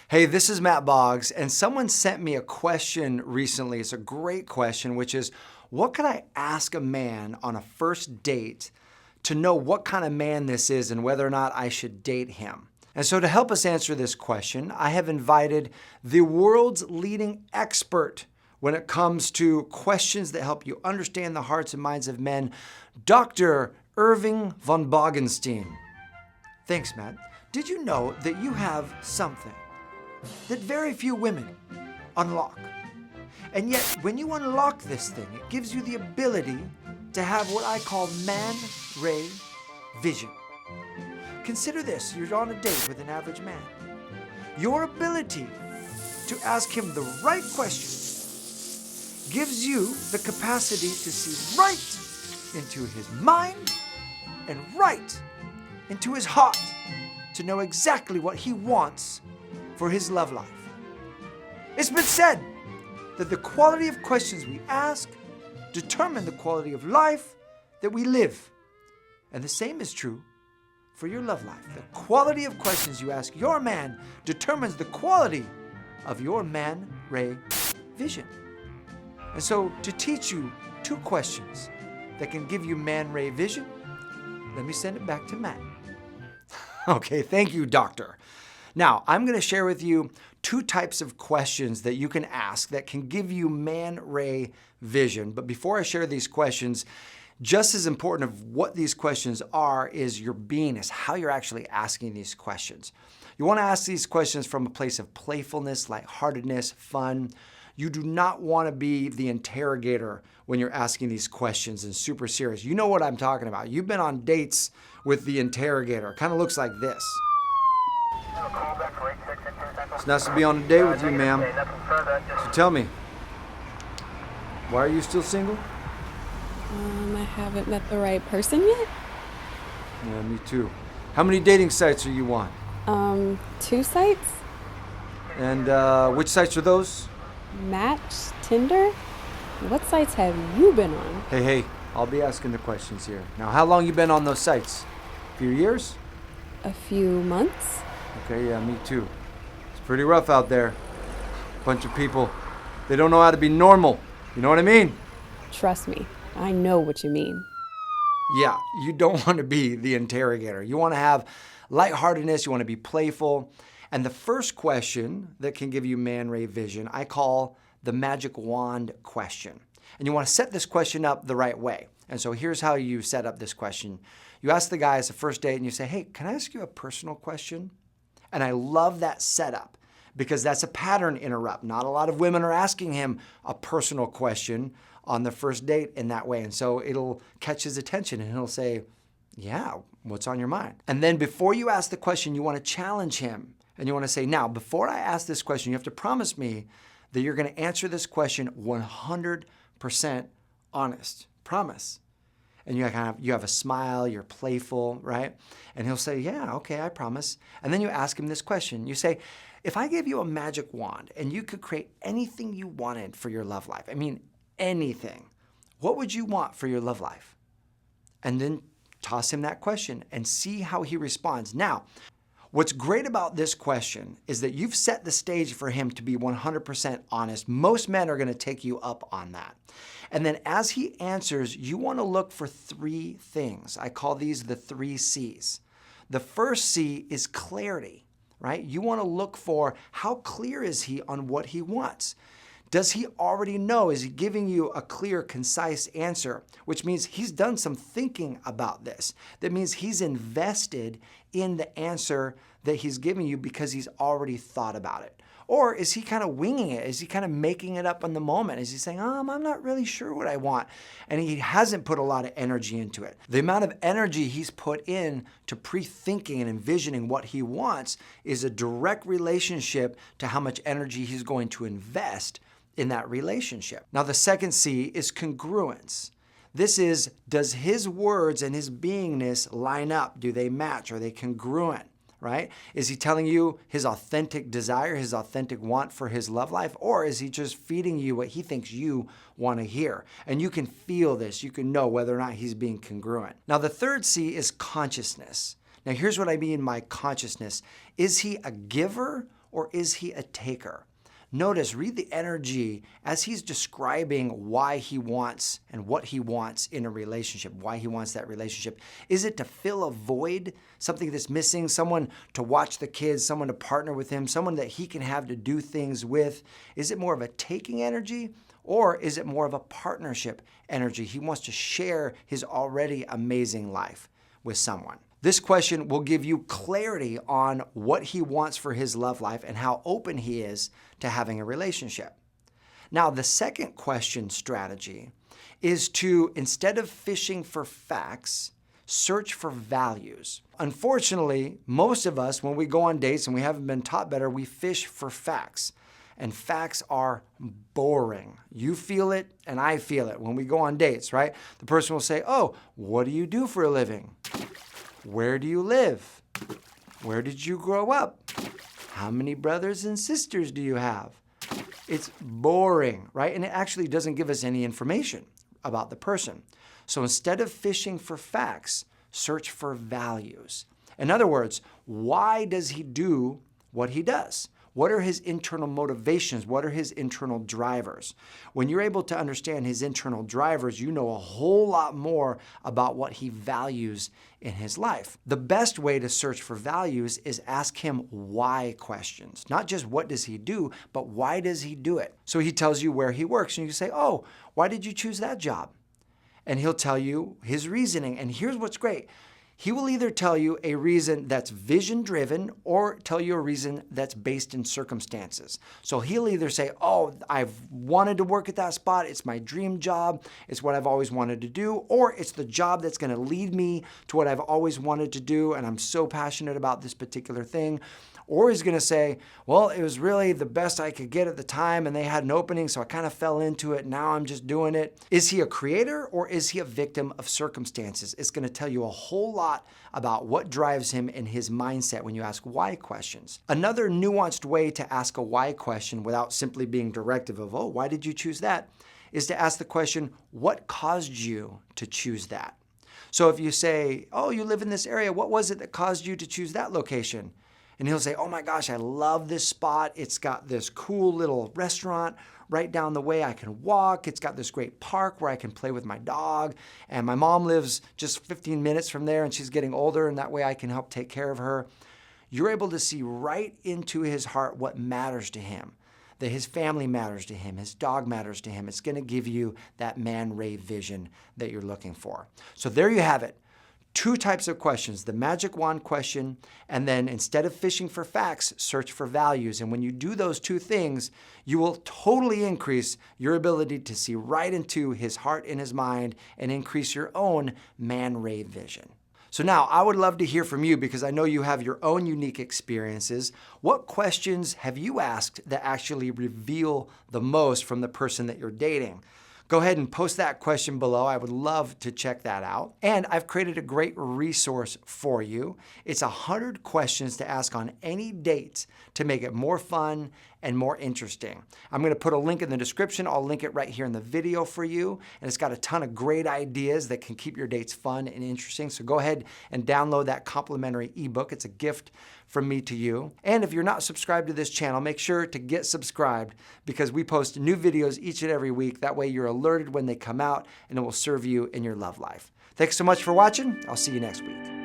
Hey, this is Matt Boggs, and someone sent me a question recently. It's a great question, which is, what can I ask a man on a first date to know what kind of man this is and whether or not I should date him? And so to help us answer this question, I have invited the world's leading expert when it comes to questions that help you understand the hearts and minds of men, Dr. Irving von Bogenstein. Thanks, Matt. Did you know that you have something that very few women unlock? And yet, when you unlock this thing, it gives you the ability to have what I call man-ray vision. Consider this, you're on a date with an average man. Your ability to ask him the right question gives you the capacity to see right into his mind and right into his heart to know exactly what he wants for his love life. It's been said that the quality of questions we ask determine the quality of life that we live. And the same is true for your love life. The quality of questions you ask your man determines the quality of your man-ray vision. And so to teach you 2 questions that can give you man-ray vision, let me send it back to Matt. Okay, thank you, doctor. Now, I'm going to share with you 2 types of questions that you can ask that can give you man-ray vision. But before I share these questions, just as important of what these questions are is your beingness, how you're actually asking these questions. You want to ask these questions from a place of playfulness, lightheartedness, fun. You do not want to be the interrogator when you're asking these questions and super serious. You know what I'm talking about. You've been on dates with the interrogator. It kind of looks like this. It's nice to be on a date with you, ma'am. So tell me, why are you still single? I haven't met the right person yet. Yeah, me too. How many dating sites are you on? 2 sites? And which sites are those? Match, Tinder? What sites have you been on? Hey, I'll be asking the questions here. Now, how long you been on those sites? A few years? A few months? Okay, yeah, me too. It's pretty rough out there. Bunch of people, they don't know how to be normal. You know what I mean? Trust me, I know what you mean. Yeah, you don't want to be the interrogator. You want to have lightheartedness, you want to be playful. And the first question that can give you man-ray vision, I call the magic wand question. And you want to set this question up the right way. And so here's how you set up this question. You ask the guy as a first date and you say, hey, can I ask you a personal question? And I love that setup because that's a pattern interrupt. Not a lot of women are asking him a personal question on the first date in that way. And so it'll catch his attention and he'll say, yeah, what's on your mind? And then before you ask the question, you want to challenge him. And you want to say, now, before I ask this question, you have to promise me that you're going to answer this question 100% honest. Promise. And you have a smile, you're playful, right? And he'll say, yeah, okay, I promise. And then you ask him this question. You say, if I gave you a magic wand and you could create anything you wanted for your love life, I mean anything, what would you want for your love life? And then toss him that question and see how he responds. Now, what's great about this question is that you've set the stage for him to be 100% honest. Most men are going to take you up on that. And then as he answers, you want to look for 3 things. I call these the 3 C's. The first C is clarity, right? You want to look for how clear is he on what he wants. Does he already know? Is he giving you a clear, concise answer? Which means he's done some thinking about this. That means he's invested in the answer that he's giving you because he's already thought about it. Or is he kind of winging it? Is he kind of making it up in the moment? Is he saying, I'm not really sure what I want? And he hasn't put a lot of energy into it. The amount of energy he's put in to pre-thinking and envisioning what he wants is a direct relationship to how much energy he's going to invest in that relationship. Now, the second C is congruence. This is, does his words and his beingness line up? Do they match? Are they congruent? Right? Is he telling you his authentic desire, his authentic want for his love life? Or is he just feeding you what he thinks you want to hear? And you can feel this. You can know whether or not he's being congruent. Now, the third C is consciousness. Now, here's what I mean by consciousness. Is he a giver or is he a taker? Notice, read the energy as he's describing why he wants and what he wants in a relationship, why he wants that relationship. Is it to fill a void, something that's missing, someone to watch the kids, someone to partner with him, someone that he can have to do things with? Is it more of a taking energy, or is it more of a partnership energy? He wants to share his already amazing life with someone. This question will give you clarity on what he wants for his love life and how open he is to having a relationship. Now, the second question strategy is to, instead of fishing for facts, search for values. Unfortunately, most of us, when we go on dates and we haven't been taught better, we fish for facts. And facts are boring. You feel it and I feel it when we go on dates, right? The person will say, oh, what do you do for a living? Where do you live? Where did you grow up? How many brothers and sisters do you have? It's boring, right? And it actually doesn't give us any information about the person. So instead of fishing for facts, search for values. In other words, why does he do what he does? What are his internal motivations? What are his internal drivers? When you're able to understand his internal drivers, you know a whole lot more about what he values in his life. The best way to search for values is ask him why questions. Not just what does he do, but why does he do it? So he tells you where he works, and you say, oh, why did you choose that job? And he'll tell you his reasoning. And here's what's great. He will either tell you a reason that's vision-driven or tell you a reason that's based in circumstances. So he'll either say, oh, I've wanted to work at that spot. It's my dream job. It's what I've always wanted to do. Or it's the job that's going to lead me to what I've always wanted to do, and I'm so passionate about this particular thing. Or he's going to say, well, it was really the best I could get at the time, and they had an opening, so I kind of fell into it. Now I'm just doing it. Is he a creator, or is he a victim of circumstances? It's going to tell you a whole lot about what drives him in his mindset when you ask why questions. Another nuanced way to ask a why question without simply being directive of, oh, why did you choose that, is to ask the question, what caused you to choose that? So if you say, oh, you live in this area, what was it that caused you to choose that location? And he'll say, oh my gosh, I love this spot. It's got this cool little restaurant right down the way I can walk. It's got this great park where I can play with my dog. And my mom lives just 15 minutes from there, and she's getting older, and that way I can help take care of her. You're able to see right into his heart what matters to him, that his family matters to him, his dog matters to him. It's going to give you that man ray vision that you're looking for. So there you have it. Two types of questions, the magic wand question, and then instead of fishing for facts, search for values. And when you do those two things, you will totally increase your ability to see right into his heart and his mind and increase your own man ray vision. So now I would love to hear from you because I know you have your own unique experiences. What questions have you asked that actually reveal the most from the person that you're dating? Go ahead and post that question below. I would love to check that out. And I've created a great resource for you. It's 100 questions to ask on any date to make it more fun and more interesting. I'm going to put a link in the description. I'll link it right here in the video for you. And it's got a ton of great ideas that can keep your dates fun and interesting. So go ahead and download that complimentary ebook. It's a gift from me to you. And if you're not subscribed to this channel, make sure to get subscribed because we post new videos each and every week. That way you're alerted when they come out and it will serve you in your love life. Thanks so much for watching. I'll see you next week.